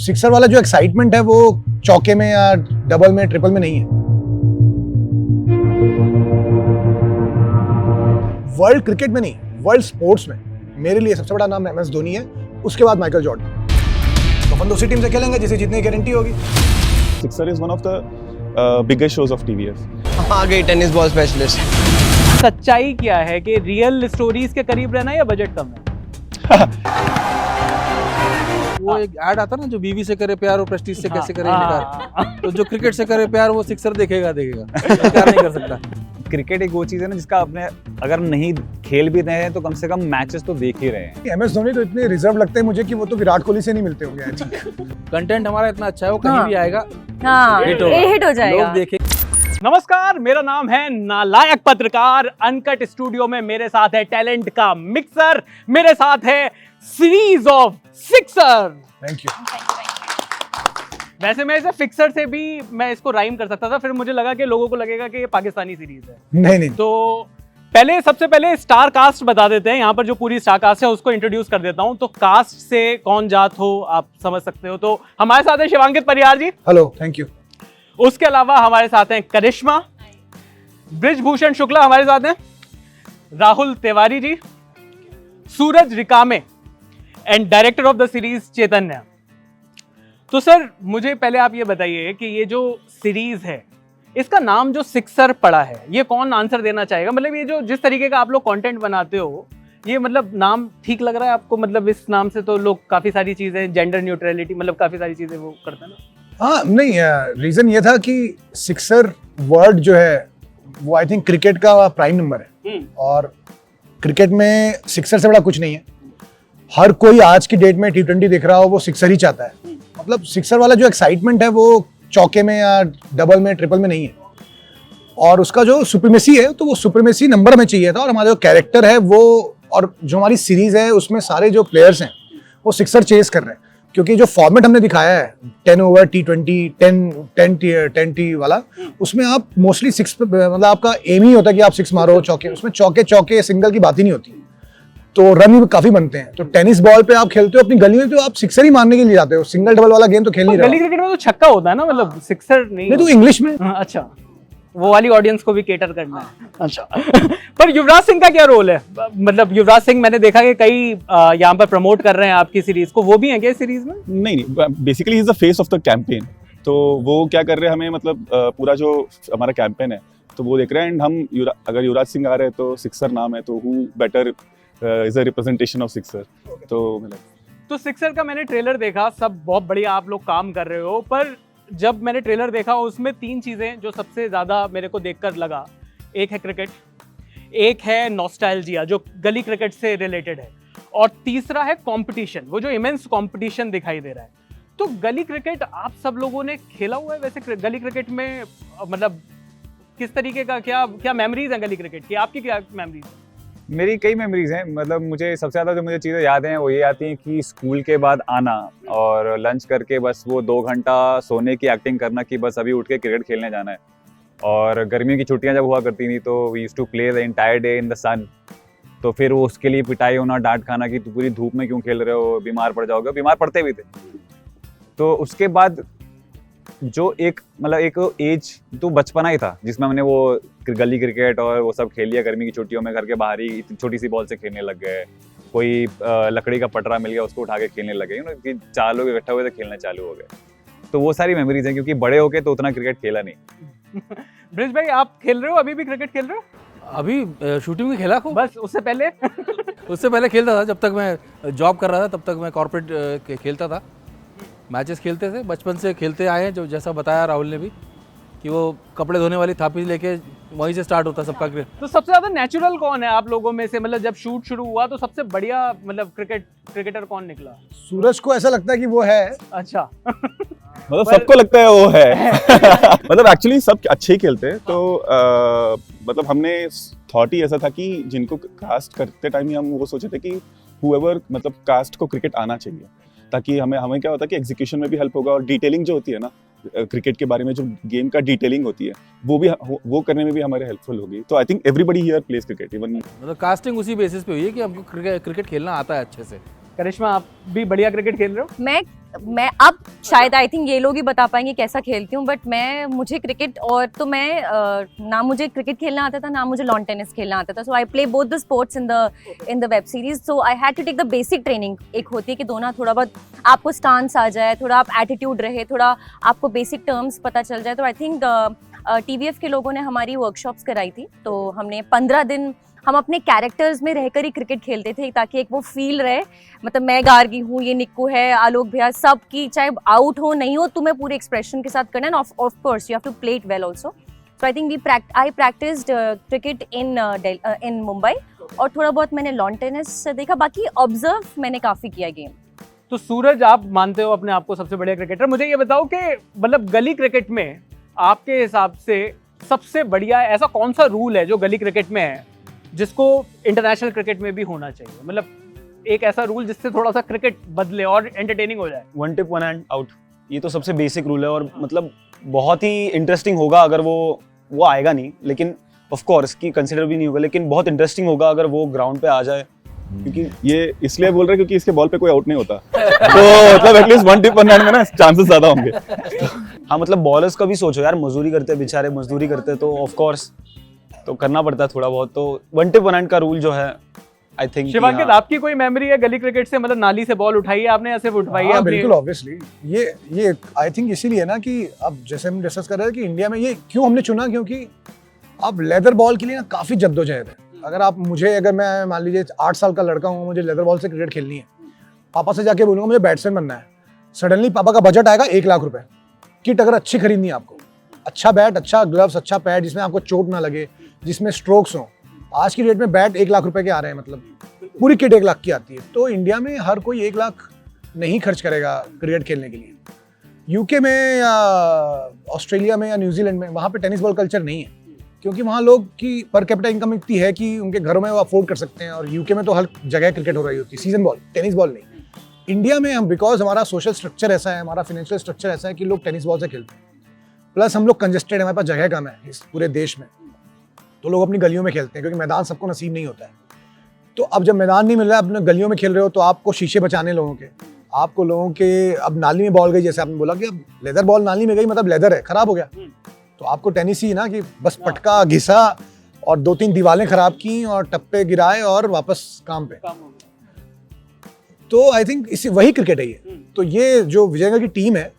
Sixer वाला जो excitement है वो चौके में या डबल में ट्रिपल में नहीं है। वर्ल्ड क्रिकेट में नहीं, वर्ल्ड स्पोर्ट्स में मेरे लिए सबसे बड़ा नाम MS धोनी है, उसके बाद माइकल जॉर्डन। तो अपन दूसरी टीम से खेलेंगे जिसे जीतने की गारंटी होगी। Sixer is one of the biggest shows of TVS. आ गई टेनिस बॉल स्पेशलिस्ट। सच्चाई क्या है कि रियल स्टोरीज के करीब रहना या बजट कम है? वो एक ऐड आता ना, जो बीवी से करे प्यार और प्रेस्टीज से कैसे करे इनकार। तो जो क्रिकेट से करे प्यार वो सिक्सर देखेगा इनकार नहीं कर सकता। क्रिकेट एक वो चीज है ना जिसका आपने अगर नहीं खेल भी रहे हैं तो कम से कम मैचेस तो देख ही रहे हैं। MS धोनी तो इतने रिजर्व लगते हैं मुझे कि वो तो विराट कोहली से नहीं मिलते होंगे। कंटेंट हमारा इतना अच्छा है, वो कहीं भी आएगा हिट हो जाएगा। लोग देखें। नमस्कार, मेरा नाम है नालायक पत्रकार। अनकट स्टूडियो में मेरे साथ है टैलेंट का मिक्सर, मेरे साथ है series of sixer. Thank you. वैसे मैं इसे फिक्सर से भी मैं इसको राइम कर सकता था, फिर मुझे लगा कि लोगों को लगेगा कि ये पाकिस्तानी सीरीज है। नहीं तो सबसे पहले स्टार कास्ट बता देते हैं। यहाँ पर जो पूरी स्टार कास्ट है उसको इंट्रोड्यूस कर देता हूँ। तो कास्ट से कौन जात हो आप समझ सकते हो। तो हमारे साथ है Shivankit Parihar ji. Hello, thank you. उसके अलावा हमारे साथ हैं करिश्मा, ब्रिजभूषण शुक्ला हमारे साथ हैं, Rahul Tiwari ji, Suraj Rikame and director of the series Chaitanya. तो सर मुझे पहले आप ये बताइए कि ये जो सीरीज है इसका नाम जो सिक्सर पड़ा है, ये कौन आंसर देना चाहेगा? मतलब ये जो जिस तरीके का आप लोग कंटेंट बनाते हो, ये मतलब नाम ठीक लग रहा है आपको? मतलब इस नाम से तो लोग काफी सारी चीजें, जेंडर न्यूट्रलिटी, मतलब काफी सारी चीजें वो करते हैं ना। हाँ नहीं, रीजन ये था कि सिक्सर वर्ड जो है वो आई थिंक क्रिकेट का प्राइम नंबर है और क्रिकेट में सिक्सर से बड़ा कुछ नहीं है। हर कोई आज की डेट में T20 देख रहा हो वो सिक्सर ही चाहता है। मतलब सिक्सर वाला जो एक्साइटमेंट है वो चौके में या डबल में ट्रिपल में नहीं है। और उसका जो सुप्रीमेसी है तो वो सुप्रीमेसी नंबर में चाहिए था। और हमारा जो कैरेक्टर है वो, और जो हमारी सीरीज है उसमें सारे जो प्लेयर्स हैं वो सिक्सर चेस कर रहे हैं। क्योंकि जो फॉर्मेट हमने दिखाया है 10 ओवर T20 10T वाला, उसमें आप मोस्टली सिक्स, मतलब आपका एम ही होता है कि आप सिक्स मारो चौके। उसमें चौके सिंगल की बात ही नहीं होती, तो रन भी काफी बनते हैं। तो टेनिस बॉल पे आप खेलते हो अपनी गली में तो आप सिक्सर ही मारने के लिए जाते हो। सिंगल डबल वाला गेम तो खेल नहीं रहे। गली क्रिकेट में तो छक्का होता है ना, मतलब सिक्सर नहीं तो इंग्लिश में। अच्छा, वो वाली ऑडियंस को भी केटर करना है। अच्छा पर युवराज सिंह का क्या रोल है? मतलब युवराज सिंह मैंने देखा कि कई यहाँ पर प्रमोट कर रहे हैं आपकी सीरीज को, वो भी हैं क्या इस सीरीज में? नहीं, basically is the face of the campaign. तो वो क्या कर रहे हैं, हमें मतलब पूरा जो हमारा कैंपेन है तो वो देख रहे हैं। एंड हम अगर युवराज सिंह आ रहे हैं तो सिक्सर नाम है, तो who better is a representation of sixer. तो सिक्सर का मैंने ट्रेलर देखा, सब बहुत बढ़िया आप लोग काम कर रहे हो। पर जब मैंने ट्रेलर देखा उसमें 3 चीजें जो सबसे ज्यादा मेरे को देखकर लगा, एक है क्रिकेट, एक है नॉस्टैल्जिया जो गली क्रिकेट से रिलेटेड है, और तीसरा है कंपटीशन, वो जो इमेंस कंपटीशन दिखाई दे रहा है। तो गली क्रिकेट आप सब लोगों ने खेला हुआ है वैसे? गली क्रिकेट में मतलब किस तरीके का क्या मेमोरीज हैं गली क्रिकेट की? आपकी क्या मेमोरीज है? मेरी कई मेमोरीज हैं। मतलब मुझे सबसे ज़्यादा जो मुझे चीज़ें याद हैं वो ये आती हैं कि स्कूल के बाद आना और लंच करके बस वो 2 घंटा सोने की एक्टिंग करना कि बस अभी उठ के क्रिकेट खेलने जाना है। और गर्मियों की छुट्टियां जब हुआ करती थी तो we used to play the entire day in the sun. तो फिर वो उसके लिए पिटाई होना, डांट खाना कि तू पूरी धूप में क्यों खेल रहे हो, बीमार पड़ जाओगे। बीमार पड़ते भी थे। तो उसके बाद जो एक मतलब एक एज तो बचपना ही था जिसमें हमने वो गली क्रिकेट और वो सब खेल लिया। गर्मी की छुट्टियों में घर के बाहर ही छोटी सी बॉल से खेलने लग गए। कोई लकड़ी का पटरा मिल गया उसको उठा के खेलने लग गए, कि 4 लोग इकट्ठा हुए तो खेलना चालू हो गए। तो वो सारी मेमोरीज हैं, क्योंकि बड़े होके तो उतना क्रिकेट खेला नहीं। ब्रिज भाई आप खेल रहे हो, अभी भी क्रिकेट खेल रहे हो? अभी शूटिंग में खेला खूब। बस उससे पहले उससे पहले खेलता था, जब तक मैं जॉब कर रहा था तब तक मैं कॉर्पोरेट खेलता था। मैचेस खेलते थे, बचपन से खेलते आए हैं। जो जैसा बताया राहुल ने भी कि वो कपड़े धोने वाली थापी लेके वहीं से स्टार्ट होता सबका क्रिकेट। तो सबसे ज्यादा नेचुरल कौन है आप लोगों में से? मतलब जब शूट शुरू हुआ तो सबसे बढ़िया मतलब क्रिकेटर कौन निकला? सूरज को ऐसा लगता है कि वो है। अच्छा मतलब सबको लगता है वो है। मतलब एक्चुअली सब अच्छे ही खेलते हैं। तो मतलब हमने थॉट ही ऐसा था कि जिनको कास्ट करते टाइम ही हम वो सोचे थे कि हुएवर मतलब कास्ट को क्रिकेट आना चाहिए, ताकि हमें क्या होता है कि एग्जीक्यूशन में भी हेल्प होगा। और डिटेलिंग जो होती है ना क्रिकेट के बारे में, जो गेम का डिटेलिंग होती है वो करने में भी हमारे हेल्पफुल होगी। तो I think everybody here pledge cricket. Even मतलब कास्टिंग उसी बेसिस पे हुई है कि हमको क्रिकेट खेलना आता है अच्छे से। करिश्मा आप भी बढ़िया क्रिकेट खेल रहे हो? मैं मैं अब शायद आई थिंक ये लोग ही बता पाएंगे कैसा खेलती हूँ, बट मुझे क्रिकेट और तो मैं ना मुझे क्रिकेट खेलना आता था ना मुझे लॉन टेनिस खेलना आता था. So I play both the sports in the web series. So I had to take the basic training. एक होती है कि दोनों थोड़ा बहुत आपको स्टांस आ जाए, थोड़ा आप एटीट्यूड रहे, थोड़ा आपको बेसिक टर्म्स पता चल जाए. तो आई थिंक TVF के लोगों ने हमारी वर्कशॉप्स कराई थी. तो हमने 15 दिन हम अपने कैरेक्टर्स में रहकर ही क्रिकेट खेलते थे, ताकि एक वो फील रहे. मतलब मैं गार्गी हूँ, ये निक्कू है, आलोक भैया, सब की चाहे आउट हो नहीं हो तुम्हें पूरे एक्सप्रेशन के साथ करना है. Of course you have to play it well also. So I think I practised cricket in Mumbai, और थोड़ा बहुत मैंने लॉन टेनिस देखा. बाकी ऑब्जर्व मैंने काफ़ी किया गेम. तो सूरज, आप मानते हो अपने आप को सबसे बढ़िया क्रिकेटर. मुझे ये बताओ कि मतलब गली क्रिकेट में आपके हिसाब से सबसे बढ़िया ऐसा कौन सा रूल है जो गली क्रिकेट में है जिसको इंटरनेशनल क्रिकेट में भी होना चाहिए? मतलब एक ऐसा रूल जिससे थोड़ा सा क्रिकेट बदले और एंटरटेनिंग हो जाए. One tip one hand out, ये तो सबसे बेसिक रूल है. और मतलब बहुत ही इंटरेस्टिंग होगा अगर वो आएगा नहीं, लेकिन ऑफ कोर्स की कंसीडर भी नहीं होगा, लेकिन बहुत इंटरेस्टिंग होगा अगर वो ग्राउंड पे आ जाए. क्योंकि ये इसलिए बोल रहे हैं क्योंकि इसके बॉल पे कोई आउट नहीं होता. तो मतलब at least one tip one hand में ना चांसेस ज्यादा होंगे. हाँ, मतलब बॉलर्स का भी सोचो यार, मजदूरी करते बेचारे, मजदूरी करते, तो ऑफ कोर्स तो करना पड़ता है थोड़ा बहुत. तो वन टिप वन हैंड का रूल जो है आई थिंक. शिवांकित, आपकी कोई मेमोरी है गली क्रिकेट से? मतलब नाली से बॉल उठाई है आपने या सिर्फ उठवाई है? बिल्कुल, ऑब्वियसली. ये आई थिंक इसीलिए ना कि अब जैसे हम डिस्कस कर रहे हैं कि इंडिया में ये क्यों हमने चुना, क्योंकि अब लेदर बॉल के लिए ना काफी जद्दोजहद है. अगर मैं मान लीजिए 8 साल का लड़का हूँ, मुझे लेदर बॉल से क्रिकेट खेलनी है, पापा से जाके बोलूंगा मुझे बैट्समैन बनना है, सडनली पापा का बजट आएगा 1 लाख रुपए. किट अगर अच्छी खरीदनी है आपको, अच्छा बैट, अच्छा ग्लव्स, अच्छा पैड जिसमें आपको चोट ना लगे, जिसमें स्ट्रोक्स हो. आज की डेट में बैट 1 लाख रुपए के आ रहे हैं, मतलब पूरी किट 1 लाख की आती है. तो इंडिया में हर कोई 1 लाख नहीं खर्च करेगा क्रिकेट खेलने के लिए. यूके में या ऑस्ट्रेलिया में या न्यूजीलैंड में वहाँ पे टेनिस बॉल कल्चर नहीं है, क्योंकि वहाँ लोग की पर कैपिटा इनकम इतनी है कि उनके घरों में वो अफोर्ड कर सकते हैं. और यूके में तो हर जगह क्रिकेट हो रही होती है, सीजन बॉल, टेनिस बॉल नहीं. इंडिया में हम बिकॉज हमारा सोशल स्ट्रक्चर ऐसा है, हमारा फाइनेंशियल स्ट्रक्चर ऐसा है कि लोग टेनिस बॉल से खेलते हैं. प्लस हम लोग कंजेस्टेड, हमारे पास जगह कम है इस पूरे देश में, तो लोग अपनी गलियों में खेलते हैं क्योंकि मैदान सबको नसीब नहीं होता है. तो अब जब मैदान नहीं मिल रहा है, अपने गलियों में खेल रहे हो, तो आपको शीशे बचाने लोगों के, अब नाली में बॉल गई, जैसे आपने बोला कि अब लेदर बॉल नाली में गई मतलब लेदर है, खराब हो गया. तो आपको टेनिस ही ना कि बस पटका घिसा और 2-3 दीवारें खराब की और टप्पे गिराए और वापस काम पे. तो आई थिंक इसी वही क्रिकेट है ये. तो ये जो विजयनगर की टीम है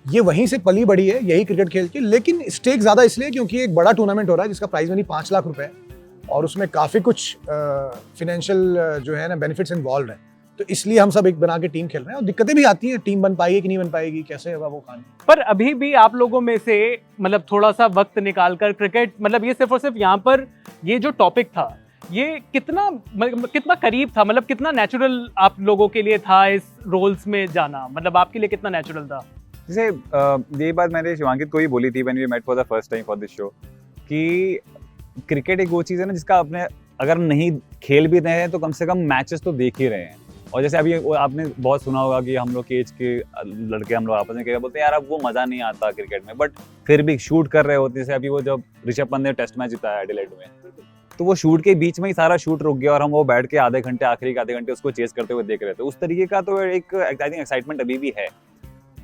ये वहीं से पली बड़ी है, यही क्रिकेट खेल के. लेकिन स्टेक ज्यादा इसलिए क्योंकि एक बड़ा टूर्नामेंट हो रहा है जिसका प्राइस मनी 5 लाख रुपए है, और उसमें काफी कुछ फाइनेंशियल जो है ना बेनिफिट्स इन्वॉल्व है. तो इसलिए हम सब एक बना के टीम खेल रहे हैं. और दिक्कतें भी आती हैं, टीम बन पाएगी कि नहीं बन पाएगी, कैसे होगा वो कहानी. पर अभी भी आप लोगों में से मतलब थोड़ा सा वक्त निकालकर क्रिकेट, मतलब ये सिर्फ और सिर्फ यहाँ पर ये जो टॉपिक था ये कितना करीब था, मतलब कितना नेचुरल आप लोगों के लिए था इस रोल्स में जाना? मतलब आपके लिए कितना नेचुरल था? जैसे यही बात मैंने शिवांकित को ही बोली थी when we met for the first time for this show, कि क्रिकेट एक वो चीज़ है ना जिसका आपने अगर नहीं खेल भी रहे हैं तो कम से कम मैचेस तो देख ही रहे हैं. और जैसे अभी आपने बहुत सुना होगा कि हम लोग के एज के लड़के हम लोग आपस में क्या बोलते हैं, यार अब वो मज़ा नहीं आता क्रिकेट में, बट फिर भी शूट कर रहे होते. जैसे अभी वो जब ऋषभ पंत ने टेस्ट मैच जीता है एडिलेड में, तो वो शूट के बीच में ही सारा शूट रुक गया और हम वो बैठ के आधे घंटे, आखिरी के आधे घंटे उसको चेस करते हुए देख रहे थे. उस तरीके का तो एक आई थिंक एक्साइटमेंट अभी भी है.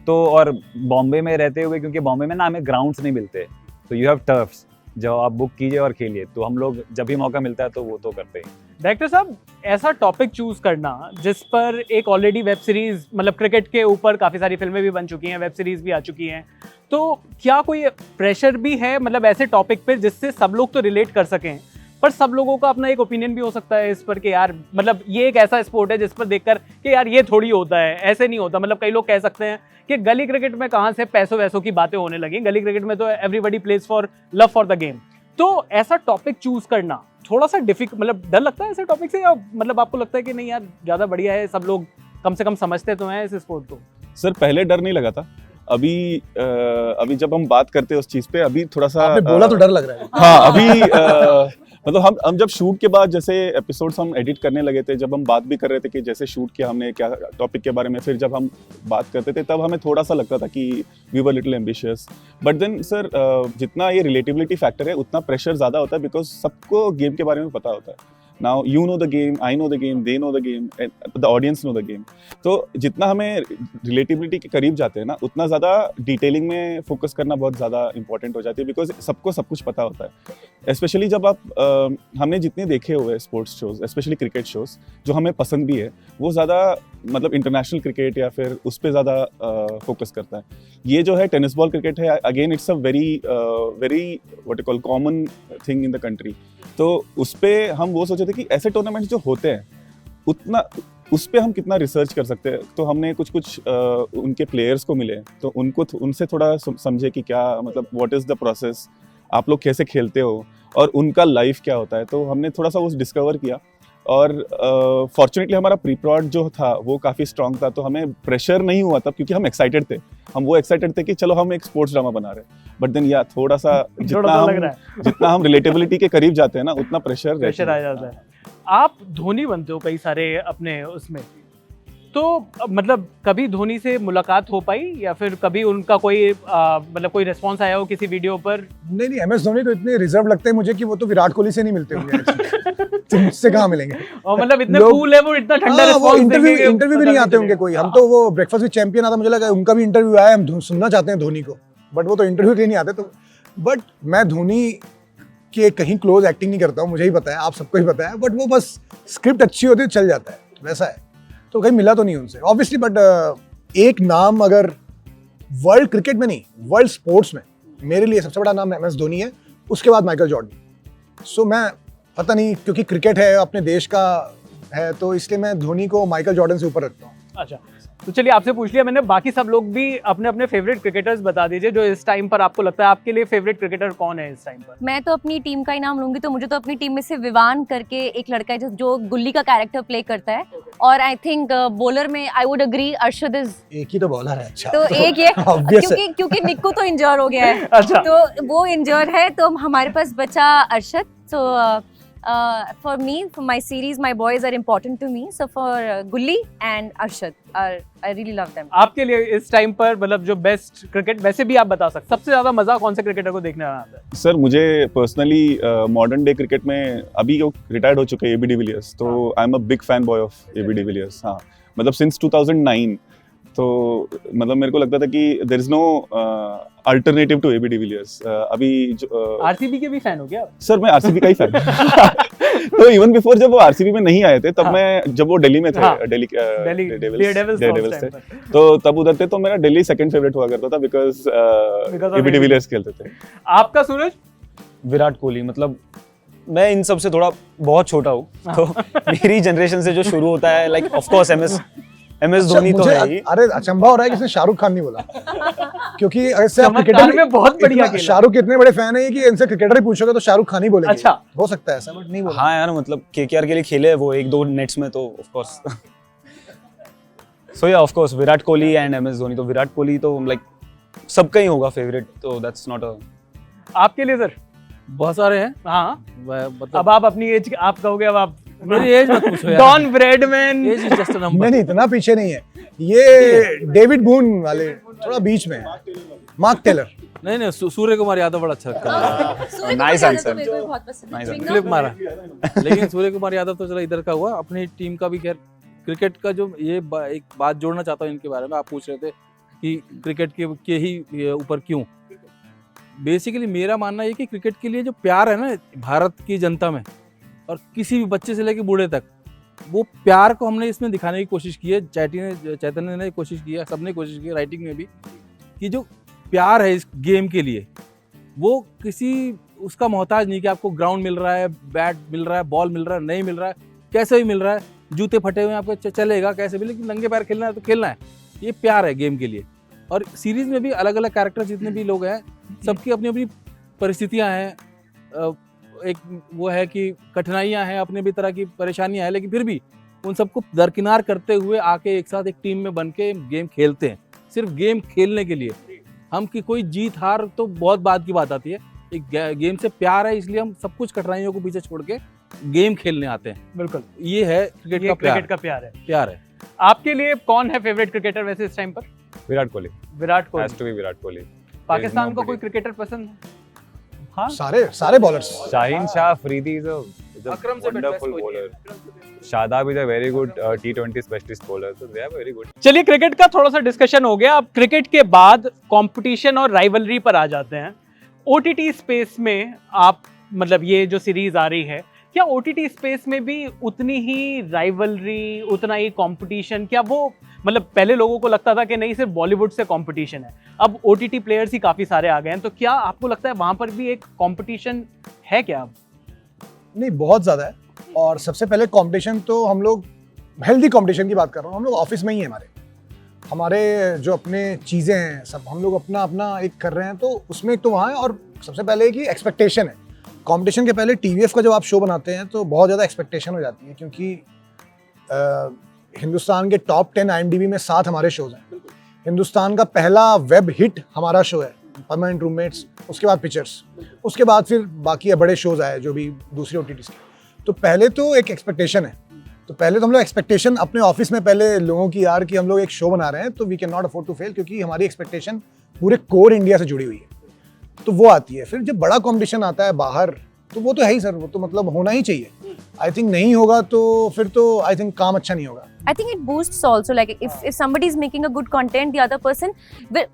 तो और बॉम्बे में रहते हुए, क्योंकि बॉम्बे में ना हमें ग्राउंड्स नहीं मिलते, तो यू हैव टर्फ्स, जो आप बुक कीजिए और खेलिए. तो हम लोग जब भी मौका मिलता है तो वो तो करते हैं. डायरेक्टर साहब, ऐसा टॉपिक चूज करना जिस पर एक ऑलरेडी वेब सीरीज, मतलब क्रिकेट के ऊपर काफ़ी सारी फिल्में भी बन चुकी हैं, वेब सीरीज भी आ चुकी हैं, तो क्या कोई प्रेशर भी है मतलब ऐसे टॉपिक पर जिससे सब लोग तो रिलेट कर सकें, पर सब लोगों का अपना एक ओपिनियन भी हो सकता है इस पर कि यार मतलब ये एक ऐसा स्पोर्ट है जिस पर देखकर कि यार ये थोड़ी होता है, ऐसे नहीं होता. मतलब कई लोग कह सकते हैं कि गली क्रिकेट में कहाँ से पैसों वैसों की बातें होने लगी, गली क्रिकेट में तो everybody plays for love for the game. तो ऐसा टॉपिक चूज करना थोड़ा सा डिफिकल्ट, मतलब डर लगता है ऐसे टॉपिक से, या मतलब आपको लगता है कि नहीं यार ज़्यादा बढ़िया है, सब लोग कम से कम समझते तो हैं इस स्पोर्ट को? सर पहले डर नहीं लगा था, अभी जब हम बात करते हैं उस चीज पे अभी थोड़ा सा आपने बोला तो डर लग रहा है. हाँ अभी मतलब हम जब शूट के बाद जैसे एपिसोड्स हम एडिट करने लगे थे, जब हम बात भी कर रहे थे कि जैसे शूट किया हमने क्या टॉपिक के बारे में, फिर जब हम बात करते थे तब हमें थोड़ा सा लगता था कि we were little ambitious. But then sir जितना ये रिलेटिबिलिटी फैक्टर है उतना प्रेशर ज़्यादा होता है, बिकॉज सबको गेम के बारे में पता होता है. Now you know the game, I know the game, they know the game, the audience know the game. तो जितना हमें रिलेटिविटी के करीब जाते हैं ना, उतना ज़्यादा डिटेलिंग में फोकस करना बहुत ज़्यादा इंपॉर्टेंट हो जाती है, बिकॉज सबको सब कुछ पता होता है। स्पेशली जब आप हमने जितने देखे हुए sports shows, specially cricket shows जो हमें पसंद भी है, वो ज़्यादा मतलब इंटरनेशनल क्रिकेट या फिर उस पर ज़्यादा फोकस करता है। ये जो है टेनिस बॉल क्रिकेट है, again it's a very what you call common thing in the country. तो उस पर हम वो सोचे थे कि ऐसे टूर्नामेंट्स जो होते हैं उतना उस पर हम कितना रिसर्च कर सकते हैं। तो हमने कुछ उनके प्लेयर्स को मिले, तो उनसे थोड़ा समझे कि क्या मतलब व्हाट इज़ द प्रोसेस, आप लोग कैसे खेलते हो और उनका लाइफ क्या होता है। तो हमने थोड़ा सा वो डिस्कवर किया और फॉर्चुनेटली हमारा प्री प्रोड जो था वो काफ़ी स्ट्रांग था, तो हमें प्रेशर नहीं हुआ तब, क्योंकि हम एक्साइटेड थे। हम वो एक्साइटेड थे कि चलो हम एक स्पोर्ट्स ड्रामा बना रहे हैं। बट देन या थोड़ा सा जितना हम रिलेटेबिलिटी के करीब जाते हैं ना, उतना प्रेशर आ जाता है। आप धोनी बनते हो कई सारे अपने उसमें, तो मतलब कभी धोनी से मुलाकात हो पाई या फिर कभी उनका कोई मतलब कोई रिस्पॉन्स आया हो किसी वीडियो पर? नहीं, MS धोनी तो इतने रिजर्व लगते हैं मुझे कि वो तो विराट कोहली से नहीं मिलते होंगे। तो मुझसे कहाँ मिलेंगे? और मतलब इतने कूल है वो, इतना ठंडा रिस्पॉन्स देंगे। इंटरव्यू भी नहीं आते होंगे कोई। हम तो वो ब्रेकफास्ट विद चैंपियन आता, मुझे लगा उनका भी इंटरव्यू आया, हम सुनना चाहते हैं धोनी को, बट वो तो इंटरव्यू के लिए नहीं आते। तो बट मैं धोनी के कहीं क्लोज एक्टिंग नहीं करता हूँ, मुझे ही पता है, आप सबको ही पता है। बट वो बस स्क्रिप्ट अच्छी होती है चल जाता है, वैसा है। तो कहीं मिला तो नहीं उनसे ऑब्वियसली, बट एक नाम अगर वर्ल्ड क्रिकेट में नहीं, वर्ल्ड स्पोर्ट्स में मेरे लिए सबसे बड़ा नाम MS धोनी है, उसके बाद माइकल जॉर्डन। सो मैं पता नहीं, क्योंकि क्रिकेट है अपने देश का है, तो इसलिए मैं धोनी को माइकल जॉर्डन से ऊपर रखता हूँ। अच्छा, तो चलिए आपसे पूछ लिया मैंने, बाकी सब लोग भी अपने अपने फेवरेट क्रिकेटर्स बता दीजिए जो इस टाइम पर आपको लगता है आपके लिए फेवरेट क्रिकेटर कौन है इस टाइम पर? मैं तो अपनी टीम का ही नाम लूंगी, तो मुझे तो अपनी टीम में से विवान करके एक लड़का है जो गुल्ली का कैरेक्टर प्ले करता है। और आई थिंक बॉलर में I would agree Arshad is, एक ही तो बॉलर है। अच्छा, तो एक ये क्योंकि निक्कू तो इंजर हो गया है। अच्छा, तो वो इंजर है, तो हमारे पास बचा अर्शद। तो for me, for my series, my boys are important to me. So for Gulli and Arshad, I really love them. आपके लिए इस टाइम पर मतलब जो बेस्ट क्रिकेट, वैसे भी आप बता सकते, सबसे ज्यादा मजा कौन से क्रिकेटर को देखने में आता है? सर मुझे पर्सनली मॉडर्न डे क्रिकेट में अभी जो रिटायर्ड हो चुके हैं AB de Villiers, तो आई am a big fan boy of AB de Villiers। हाँ, मतलब सिंस 2009, तो मतलब मेरे को लगता था कि there is no alternative to AB de Villiers। अभी आरसीबी के भी फैन हो क्या? सर मैं RCB का ही फैन। तो इवन बिफोर जब वो RCB में नहीं आए थे, तब मैं जब वो दिल्ली में थे, दिल्ली डेयरडेविल्स थे, तो तब उधर थे, तो मेरा दिल्ली सेकंड फेवरेट हुआ करता था बिकॉज AB de Villiers खेलते थे। आपका सूरज? विराट कोहली। मतलब मैं इन सब से थोड़ा बहुत छोटा हूँ, तो मेरी जनरेशन से जो शुरू होता है, like of course MS Dhoni तो है ही। अरे अचंभा हो रहा है कि इसने शाहरुख खान नहीं बोला, क्योंकि ऐसे आप क्रिकेटर में बहुत बढ़िया खेला। शाहरुख इतने बड़े फैन है कि इनसे क्रिकेटर ही पूछोगे तो शाहरुख खान ही बोलेंगे। अच्छा, हो सकता है ऐसा, बट नहीं बोला। हाँ यार, मतलब KKR के लिए खेले वो 1-2 नेट्स में, तो ऑफ कोर्स सो या of course Virat Kohli and MS Dhoni. तो विराट कोहली तो लाइक सबका ही होगा फेवरेट, तो दैट्स नॉट अ। आपके लिए सर? बहुत सारे हैं। हाँ, मतलब अब आप अपनी एज आप कहोगे, अब आप मेरी एज मत पूछो यार। Don Bradman. Age is just a number. नहीं, इतना पीछे नहीं है ये। डेविड बून वाले थोड़ा बीच में है। Mark Taylor. नहीं, सूर्य कुमार यादव बड़ा अच्छा लगता है। नाइस आंसर, क्लिप मारा। लेकिन सूर्य कुमार यादव तो चला इधर का हुआ, अपनी टीम का भी। खैर क्रिकेट का जो ये एक बात जोड़ना चाहता हूँ इनके बारे में। आप पूछ रहे थे कि क्रिकेट के ही ऊपर क्यों। बेसिकली मेरा मानना है कि क्रिकेट के लिए जो प्यार है ना भारत की जनता में, और किसी भी बच्चे से लेकर बूढ़े तक, वो प्यार को हमने इसमें दिखाने की कोशिश की है। चैतन्य ने कोशिश की है, सबने कोशिश की है, राइटिंग में भी, कि जो प्यार है इस गेम के लिए, वो किसी उसका मोहताज नहीं कि आपको ग्राउंड मिल रहा है, बैट मिल रहा है, बॉल मिल रहा है, नहीं मिल रहा है, कैसे भी मिल रहा है, जूते फटे हुए आपको चलेगा कैसे भी, लेकिन नंगे पैर खेलना है तो खेलना है। ये प्यार है गेम के लिए। और सीरीज में भी अलग अलग कैरेक्टर जितने भी लोग हैं, सबकी अपनी अपनी परिस्थितियाँ हैं। एक वो है कि कठिनाइयाँ हैं, अपने भी तरह की परेशानियाँ हैं, लेकिन फिर भी उन सबको दरकिनार करते हुए आके एक साथ एक टीम में बन के गेम खेलते हैं, सिर्फ गेम खेलने के लिए। हम की कोई जीत हार तो बहुत बाद की बात आती है, एक गेम से प्यार है, इसलिए हम सब कुछ कठिनाइयों को पीछे छोड़ के गेम खेलने आते हैं। बिल्कुल, ये है क्रिकेट का प्यार है। आपके लिए कौन है फेवरेट क्रिकेटर वैसे इस टाइम पर? Virat Kohli. Virat Kohli. Has to be Virat Kohli. Pakistan को कोई क्रिकेटर पसंद है? हाँ, सारे bowlers. Shaheen Shah Afridi is a He's a Akram से better wonderful कोई नहीं bowler. Shadab is a very good T20 specialist bowler. So they are very good. चलिए क्रिकेट का थोड़ा सा डिस्कशन हो गया, अब क्रिकेट के बाद कंपटीशन और राइवलरी पर आ जाते हैं। ओटीटी स्पेस में आप मतलब ये जो सीरीज आ रही है, क्या ओटीटी स्पेस में भी उतनी ही राइवलरी, उतना ही कंपटीशन, क्या वो मतलब पहले लोगों को लगता था कि नहीं सिर्फ बॉलीवुड से कंपटीशन है, अब ओटीटी प्लेयर्स ही काफ़ी सारे आ गए हैं, तो क्या आपको लगता है वहाँ पर भी एक कंपटीशन है क्या अब? नहीं, बहुत ज़्यादा है। और सबसे पहले कंपटीशन तो हम लोग हेल्दी कंपटीशन की बात कर रहा हूँ, हम लोग ऑफिस में ही हैं, हमारे जो अपने चीज़ें हैं सब हम लोग अपना अपना एक कर रहे हैं, तो उसमें एक तो वहाँ है। और सबसे पहले कि एक्सपेक्टेशन है, कंपटीशन के पहले टीवीएफ का जब आप शो बनाते हैं तो बहुत ज़्यादा एक्सपेक्टेशन हो जाती है, क्योंकि हिंदुस्तान के टॉप 10 IMDb में 7 हमारे शोज़ हैं। हिंदुस्तान का पहला वेब हिट हमारा शो है परमानेंट रूममेट्स, उसके बाद पिक्चर्स, उसके बाद फिर बाकी बड़े शोज़ आए जो भी दूसरे OTTs के। तो पहले तो एक एक्सपेक्टेशन है, तो पहले तो हम लोग एक्सपेक्टेशन अपने ऑफिस में पहले लोगों की यार कि हम लोग एक शो बना रहे हैं तो we can not afford to fail, क्योंकि हमारी एक्सपेक्टेशन पूरे कोर इंडिया से जुड़ी हुई है, तो वो आती है। फिर जब बड़ा कंपटीशन आता है बाहर तो वो तो है ही सर, वो तो मतलब होना ही चाहिए। आई थिंक नहीं होगा तो फिर तो आई थिंक काम अच्छा नहीं होगा। I think it boosts also, like if somebody is making a good content, the other person,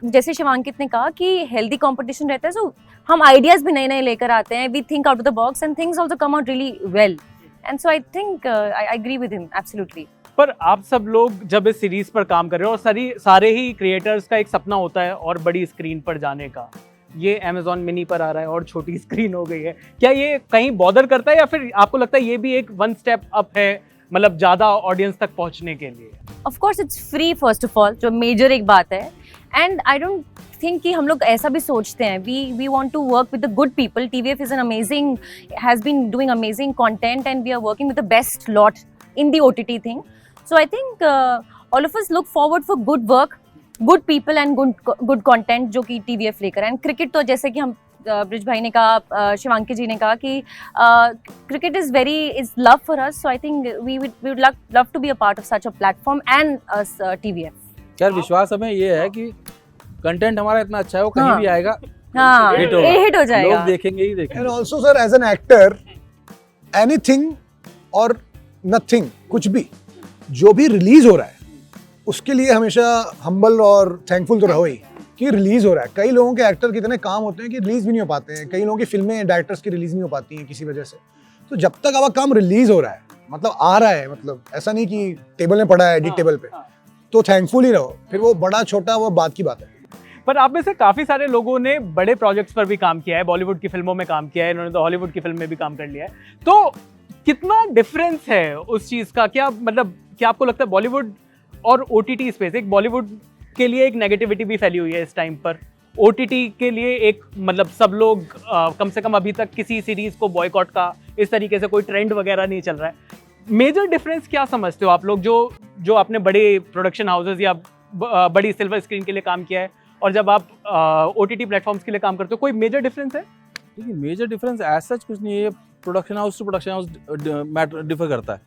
जैसे शिवांकित ने कहा कि healthy competition रहता है, so हम ideas भी नए नए लेकर आते हैं, we think out of the box and things also come out really well, and so I think I agree with him absolutely. पर आप सब लोग जब इस सीरीज पर काम कर रहे हो और सारे ही क्रिएटर्स का एक सपना होता है और बड़ी स्क्रीन पर जाने का, ये Amazon मिनी पर आ रहा है और छोटी स्क्रीन हो गई है, क्या ये कहीं बॉदर करता है या फिर आपको लगता है ये भी एक वन स्टेप अप है, मतलब ज़्यादा ऑडियंस तक पहुंचने के लिए? Of course it's free first of all, जो मेजर एक बात है, and I don't think कि हम लोग ऐसा भी सोचते हैं, we want to work with the good people. TVF is an amazing, has been doing amazing content and we are working with the best lot in the OTT thing. So I think all of us look forward for good work, good people and good content जो कि TVF लेकर है। And cricket तो जैसे कि हम bridge भाई ने कहा, शिवांकी जी ने कहा कि cricket is love for us, so I think we would love to be a part of such a platform and us TVF. यार विश्वास हमें ये है कि कंटेंट हमारा इतना अच्छा है, वो कहीं भी आएगा, हाँ, हिट होगा, हिट हो जाएगा, लोग देखेंगे ही देखेंगे। And also sir as an actor anything और नथिंग, कुछ भी जो भी रिलीज हो रहा है उसके लिए हमेशा हम्बल और थैंकफुल तो रहो ही कि रिलीज हो रहा है। कई लोगों के एक्टर के इतने काम होते हैं कि रिलीज भी नहीं हो पाते हैं, कई लोगों की फिल्में डायरेक्टर्स की रिलीज नहीं हो पाती हैं किसी वजह से। तो जब तक आपका काम रिलीज हो रहा है, मतलब आ रहा है, मतलब ऐसा नहीं कि टेबल में पड़ा है एडिट टेबल पे, तो थैंकफुल ही रहो, फिर वो बड़ा छोटा वो बात की बात है। पर आप में से काफ़ी सारे लोगों ने बड़े प्रोजेक्ट्स पर भी काम किया है, बॉलीवुड की फिल्मों में काम किया है, इन्होंने तो हॉलीवुड की फिल्म में भी काम कर लिया है, तो कितना डिफरेंस है उस चीज़ का? क्या मतलब क्या आपको लगता है बॉलीवुड और OTT स्पेस, एक बॉलीवुड के लिए एक नेगेटिविटी भी फैली हुई है इस टाइम पर, OTT के लिए एक मतलब सब लोग कम से कम अभी तक किसी सीरीज़ को बॉयकॉट का इस तरीके से कोई ट्रेंड वगैरह नहीं चल रहा है। मेजर डिफरेंस क्या समझते हो आप लोग जो आपने बड़े प्रोडक्शन हाउसेज या बड़ी सिल्वर स्क्रीन के लिए काम किया है और जब आप OTT प्लेटफॉर्म्स के लिए काम करते हो, कोई मेजर डिफरेंस है? देखिए मेजर डिफरेंस एज सच कुछ नहीं है, production house to production house matter differ करता है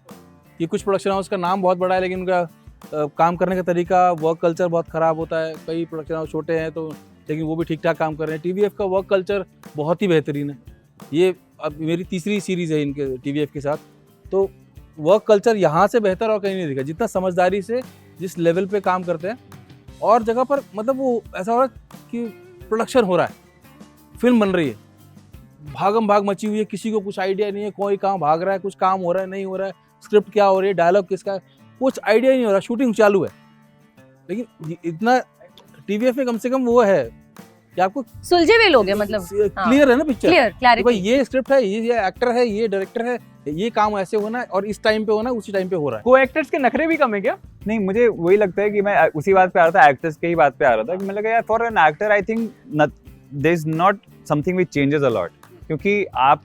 कि कुछ प्रोडक्शन हाउस का नाम बहुत बड़ा है लेकिन उनका काम करने का तरीका, वर्क कल्चर बहुत ख़राब होता है। कई प्रोडक्शन हाउस छोटे हैं तो लेकिन वो भी ठीक ठाक काम कर रहे हैं। TVF का वर्क कल्चर बहुत ही बेहतरीन है। ये अब मेरी तीसरी सीरीज़ है इनके TVF के साथ, तो वर्क कल्चर यहाँ से बेहतर और कहीं नहीं दिखा। जितना समझदारी से जिस लेवल पे काम करते हैं और जगह पर, मतलब वो ऐसा हो रहा है कि प्रोडक्शन हो रहा है, फिल्म बन रही है, भागम भाग मची हुई है, किसी को कुछ आइडिया नहीं है, कोई कहाँ भाग रहा है, कुछ काम हो रहा है नहीं हो रहा है, स्क्रिप्ट क्या हो रही है, डायलॉग किसका है, कुछ आइडिया ही नहीं हो रहा, शूटिंग चालू है। लेकिन इतना TVF में कम से कम वो है कि आपको सुलझे हुए लोग हैं, मतलब क्लियर है ना पिक्चर, क्लियर क्लैरिटी, भाई ये स्क्रिप्ट है, ये एक्टर है, ये डायरेक्टर है, ये काम ऐसे होना है और इस टाइम पे होना है, उसी टाइम पे हो रहा है। को एक्टर्स के नखरे भी कम है क्या? नहीं, मुझे वही लगता है कि मैं उसी बात पे आ रहा था, एक्टर्स के ही बात पे आ रहा था कि मुझे लगा यार for an actor I think there is not something which changes a lot, क्योंकि आप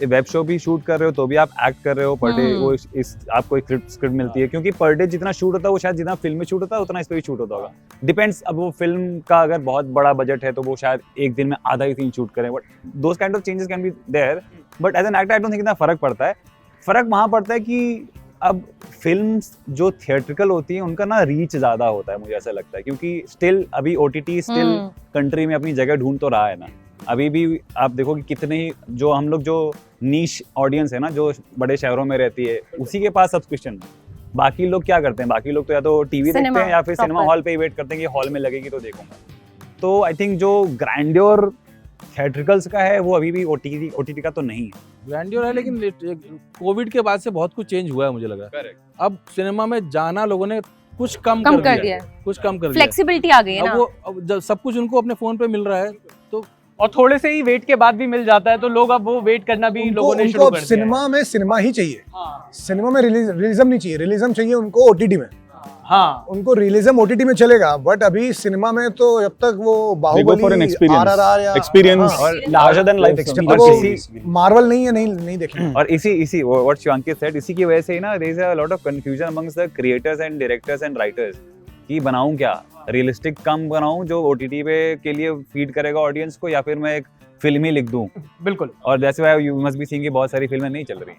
वेब शो भी शूट कर रहे हो तो भी आप एक्ट कर रहे हो पर डे, वो आपको एक स्क्रिप्ट मिलती है, क्योंकि पर डे जितना शूट होता है वो शायद जितना फिल्म में शूट होता है उतना इस पे भी शूट होता होगा, डिपेंड्स। अब वो फिल्म का अगर बहुत बड़ा बजट है तो वो शायद एक दिन में आधा ही सीन शूट करें, but those kind of changes can be there, but as an actor I don't think इतना फर्क पड़ता है। फर्क वहाँ पड़ता है कि अब फिल्म्स जो थिएट्रिकल होती हैं उनका ना रीच ज़्यादा होता है, मुझे ऐसा लगता है, क्योंकि स्टिल अभी OTT स्टिल कंट्री में अपनी जगह ढूंढ तो रहा है ना। अभी भी आप देखो कि कितने ही जो हम लोग जो नीश ऑडियंस है ना, जो बड़े शहरों में रहती है, उसी के पास सब्सक्रिप्शन है। बाकी लोग क्या करते हैं, बाकी लोग तो या तो टीवी देखते हैं या फिर सिनेमा हॉल पे ही वेट करते हैं कि हॉल में लगेगी तो देखूंगा। तो आई थिंक जो ग्रैंड्योर थिएट्रिकल्स का है वो अभी भी ओटीटी का तो नहीं है। ग्रैंडियर है, लेकिन कोविड के बाद से बहुत कुछ चेंज हुआ है मुझे लग रहा है। अब सिनेमा में जाना लोगों ने कुछ कम कर दिया है, कुछ कम कर दिया। फ्लेक्सिबिलिटी आ गई है ना। अब जब सब कुछ उनको अपने फोन पे मिल रहा है तो, और थोड़े से ही वेट के बाद भी मिल जाता है, तो लोग अब वो वेट करना भी लोगों ने शुरू कर दिया है। सिनेमा में सिनेमा ही चाहिए, सिनेमा में रियलिज्म नहीं चाहिए, रियलिज्म चाहिए उनको ओटीटी में। हाँ, उनको रियलिज्म ओटीटी में चलेगा, बट अभी सिनेमा में तो जब तक वो बाहुबली, आरआरआर या एक्सपीरियंस और larger than life experience, Marvel नहीं है, नहीं देखेंगे। और इसी व्हाट शिवांकी सेड, इसी की वजह से ही ना there is a lot of confusion amongst the creators and directors and writers कि बनाऊं क्या, रियलिस्टिक कम बनाऊं जो ओटीटी पे के लिए फीड करेगा ऑडियंस को, या फिर मैं एक फिल्म ही लिख दूं। बिल्कुल। और that's why you must be seeing कि बहुत सारी फिल्में नहीं चल रही।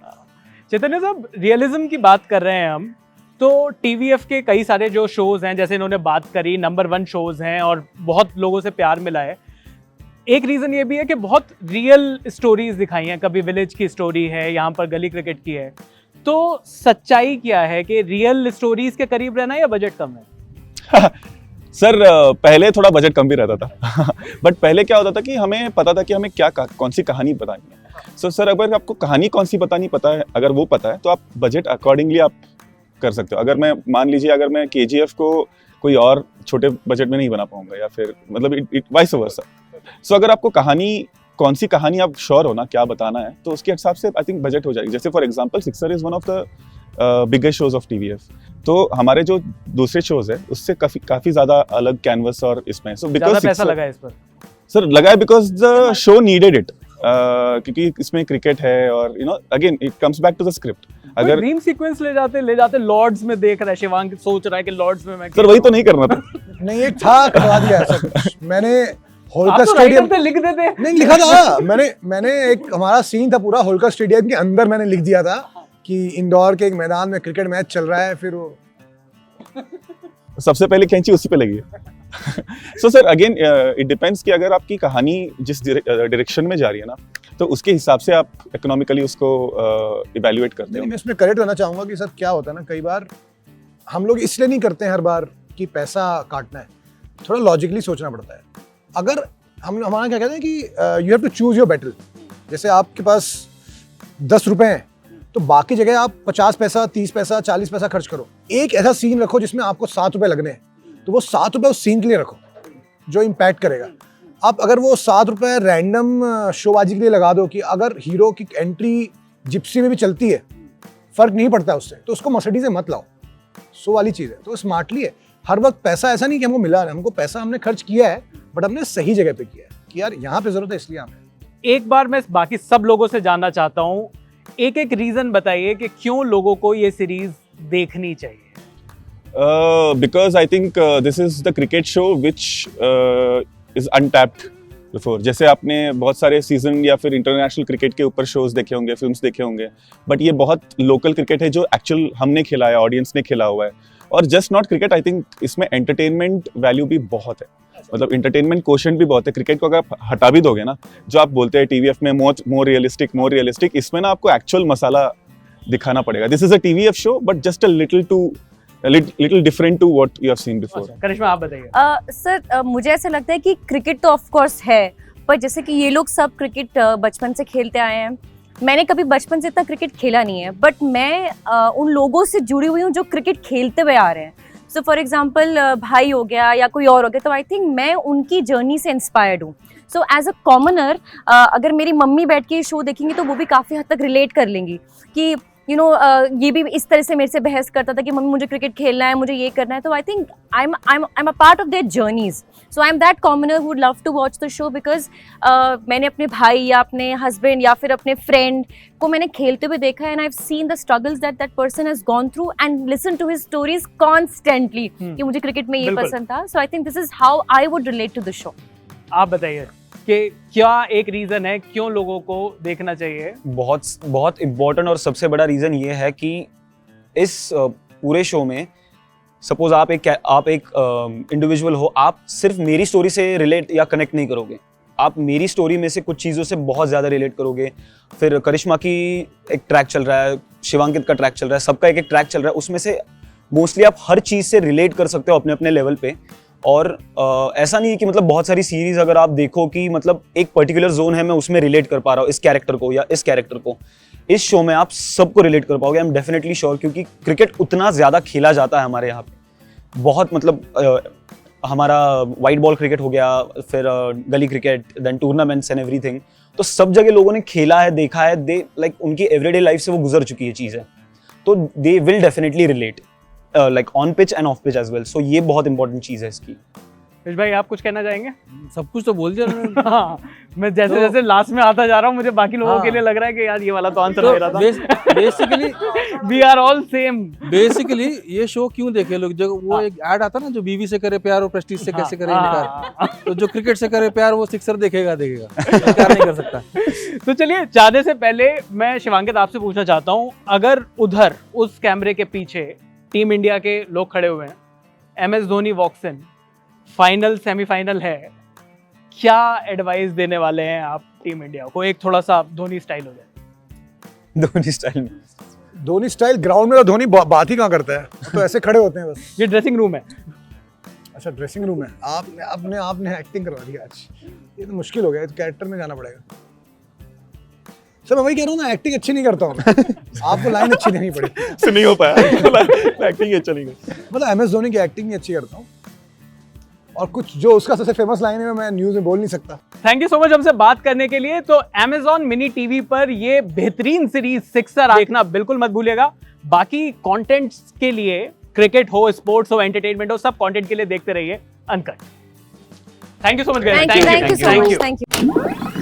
चैतन्य साहब, रियलिज्म की बात कर रहे हैं हम, तो टीवीएफ के कई सारे जो शोज हैं, जैसे इन्होंने बात करी, नंबर 1 शोज हैं और बहुत लोगों से प्यार मिला है। एक रीजन ये भी है कि बहुत रियल स्टोरीज दिखाई हैं, कभी विलेज की स्टोरी है, यहाँ पर गली क्रिकेट की है। तो सच्चाई क्या है कि रियल स्टोरीज के करीब रहना या बजट कम है? सर पहले थोड़ा बजट कम भी रहता था बट पहले क्या होता था कि हमें पता था कि हमें क्या कौन सी कहानी बतानी है। सो सर अगर आपको कहानी कौन सी बतानी पता है, अगर वो पता है तो आप बजट अकॉर्डिंगली आप कर सकते हो। अगर मैं मान लीजिए अगर मैं केजीएफ को कोई और छोटे बजट में नहीं बना पाऊंगा, या फिर मतलब इट वाइस वर्सा। सो अगर आपको कौन सी कहानी आप श्योर हो ना क्या बताना है, तो उसके हिसाब से आई थिंक बजट हो जाएगी। जैसे for example sixer is one of the biggest shows of TVF, तो हमारे जो दूसरे शोज है उससे काफी ज्यादा अलग कैनवस और इसमें सो बिकॉज पैसा लगा है इस पर। सर लगा है because the show needed it, क्योंकि इसमें क्रिकेट है और you know again it comes back to the script. अगर ड्रीम सीक्वेंस ले जाते लॉर्ड्स में देख रहा है शिवांग, सोच रहा है कि लॉर्ड्स में मैं सर वही तो नहीं करना था नहीं, एक था करवा दिया सर। मैंने होलकर आप तो स्टेडियम पे लिख देते नहीं लिखा था, मैंने एक हमारा सीन था पूरा होलकर स्टेडियम के अंदर, मैंने लिख दिया था कि इंदौर के एक मैदान में क्रिकेट मैच चल रहा है, फिर वो सबसे पहले कैंची उसी पे लगी है so sir again it depends कि अगर आपकी कहानी जिस डायरेक्शन में जा रही है ना, तो उसके हिसाब से आप इकोनॉमिकली उसको इवैल्यूएट करते हो। मैं इसमें करेक्ट होना चाहूंगा कि सर क्या होता है ना, कई बार हम लोग इसलिए नहीं करते हैं हर बार कि पैसा काटना है, थोड़ा लॉजिकली सोचना पड़ता है। अगर हमारा क्या कहते हैं कि you have to choose your battle. जैसे आपके पास 10 रुपए हैं तो बाकी जगह आप 50 पैसा, 30 पैसा, 40 पैसा खर्च करो। एक ऐसा सीन रखो जिसमें आपको 7 रुपए लगने हैं, तो वो 7 रुपए उस सीन के लिए रखो जो इम्पैक्ट करेगा। आप अगर वो 7 रुपए रैंडम शोबाजी के लिए लगा दो कि अगर हीरो की एंट्री जिप्सी में भी चलती है, फर्क नहीं पड़ता उससे, तो उसको मर्सिडीज से मत लाओ। सो वाली चीज़ है, तो स्मार्टली है। हर वक्त पैसा ऐसा नहीं कि हमको मिला है, हमको पैसा हमने खर्च किया है, बट हमने सही जगह पे किया है कि यार यहाँ पे जरूरत है इसलिए हमें। एक बार मैं बाकी सब लोगों से जानना चाहता हूँ, एक रीजन बताइए कि क्यों लोगों को ये सीरीज देखनी चाहिए। Because I think this is the cricket show which is untapped before. जैसे आपने बहुत सारे सीजन या फिर इंटरनेशनल क्रिकेट के ऊपर शोज देखे होंगे, फिल्म्स देखे होंगे, बट ये बहुत लोकल क्रिकेट है जो एक्चुअल हमने खेला है, ऑडियंस ने खेला हुआ है। और just not cricket, I think इसमें एंटरटेनमेंट वैल्यू भी बहुत है, मतलब एंटरटेनमेंट कोशेंट भी बहुत है। क्रिकेट को अगर आप हटा भी दोगे ना, जो आप बोलते हैं टीवीएफ में मोर रियलिस्टिक, इसमें ना आपको एक्चुअल मसाला दिखाना पड़ेगा। This is a TVF show but just a little different to what you have seen before. Karishma आप बताइए। सर मुझे ऐसा लगता है कि क्रिकेट तो ऑफ कोर्स है, पर जैसे कि ये लोग सब क्रिकेट बचपन से खेलते आए हैं। मैंने कभी बचपन से इतना क्रिकेट खेला नहीं है, बट मैं उन लोगों से जुड़ी हुई हूँ जो क्रिकेट खेलते हुए आ रहे हैं। सो फॉर एग्जाम्पल भाई हो गया या कोई और हो गया, तो आई थिंक मैं उनकी जर्नी से इंस्पायर्ड हूँ। सो एज अ कॉमनर अगर मेरी मम्मी बैठ के ये शो देखेंगी तो वो भी काफ़ी हद तक रिलेट कर लेंगी कि यू नो ये भी इस तरह से मेरे से बहस करता था कि मम्मी मुझे क्रिकेट खेलना है, मुझे ये करना है। तो I think I am a part of their journeys. So I am that commoner would love to watch the show because मैंने अपने भाई या अपने हस्बैंड या फिर अपने फ्रेंड को मैंने खेलते हुए देखा है, and I have seen the struggles that person has gone through and listen to his stories constantly कि मुझे क्रिकेट में ये पसंद था। So I think this is how I would relate to the show. आप बताइए कि क्या एक रीजन है क्यों लोगों को देखना चाहिए? बहुत इम्पोर्टेंट और सबसे बड़ा रीजन ये है कि इस पूरे शो में सपोज आप एक इंडिविजुअल हो, आप सिर्फ मेरी स्टोरी से रिलेट या कनेक्ट नहीं करोगे, आप मेरी स्टोरी में से कुछ चीज़ों से बहुत ज़्यादा रिलेट करोगे। फिर करिश्मा की एक ट्रैक चल रहा है, शिवांकित का ट्रैक चल रहा है, सबका एक एक ट्रैक चल रहा है, उसमें से मोस्टली आप हर चीज़ से रिलेट कर सकते हो अपने अपने लेवल पे। और ऐसा नहीं है कि मतलब बहुत सारी सीरीज अगर आप देखो कि मतलब एक पर्टिकुलर जोन है, मैं उसमें रिलेट कर पा रहा हूँ इस कैरेक्टर को या इस कैरेक्टर को, इस शो में आप सबको रिलेट कर पाओगे, आई एम डेफिनेटली श्योर, क्योंकि क्रिकेट उतना ज़्यादा खेला जाता है हमारे यहाँ पे। बहुत मतलब हमारा वाइट बॉल क्रिकेट हो गया, फिर गली cricket, then tournaments and everything, तो सब जगह लोगों ने खेला है, देखा है, दे लाइक उनकी एवरीडे लाइफ से वो गुजर चुकी है चीज़ें, तो they will definitely relate like on pitch and off pitch as well. So ये बहुत इंपॉर्टेंट चीज़ है इसकी। फिर भाई आप कुछ कहना चाहेंगे? सब कुछ तो बोल दिया उन्होंने। हाँ, मैं जैसे जैसे लास्ट में आता जा रहा हूँ, मुझे बाकी लोगों के लिए लग रहा है कि यार ये वाला तो आंसर तो मेरा था। Basically we are all same. Basically ये शो क्यों देखे लोग, जो वो एक ऐड आता ना, जो बीवी से करे प्यार और प्रेस्टीज से कैसे करे इनकार, तो जो क्रिकेट से करे प्यार वो सिक्सर देखेगा इनकार नहीं कर सकता। तो चलिए, जाने से पहले मैं शिवांकित आपसे पूछना चाहता हूँ, अगर उधर उस कैमरे के पीछे टीम इंडिया के लोग खड़े हुए हैं, MS धोनी वॉक्स इन, फाइनल सेमीफाइनल है, क्या एडवाइस देने वाले हैं आप टीम इंडिया को? एक थोड़ा सा धोनी स्टाइल हो जाए। धोनी स्टाइल में, धोनी स्टाइल ग्राउंड में तो धोनी बात ही कहाँ करता है, वो तो ऐसे खड़े होते हैं बस। ये ड्रेसिंग रूम है। अच्छा, ड्रेसिंग रूम है। आपने एक्टिंग करवा दी आज, ये तो मुश्किल हो गया, तो कैरेक्टर में जाना पड़ेगा। सर मैं वही कह रहा हूँ ना, एक्टिंग अच्छी नहीं करता हूँ मैं। आपको लाइन अच्छी देनी पड़ेगी। से नहीं हो पाया, एक्टिंग अच्छा नहीं कर। मतलब MS धोनी की एक्टिंग ही अच्छी करता हूँ, और कुछ जो उसका सबसे फेमस लाइन है मैं न्यूज़ में बोल नहीं सकता। थैंक यू सो मच हमसे बात करने के लिए। तो Amazon मिनी टीवी पर ये बेहतरीन सीरीज सिक्सर देखना बिल्कुल मत भूलिएगा। बाकी कंटेंट्स के लिए, क्रिकेट हो, स्पोर्ट्स हो, एंटरटेनमेंट हो, सब कंटेंट के लिए देखते रहिए uncut. Thank you so much guys. Thank you so much, thank you.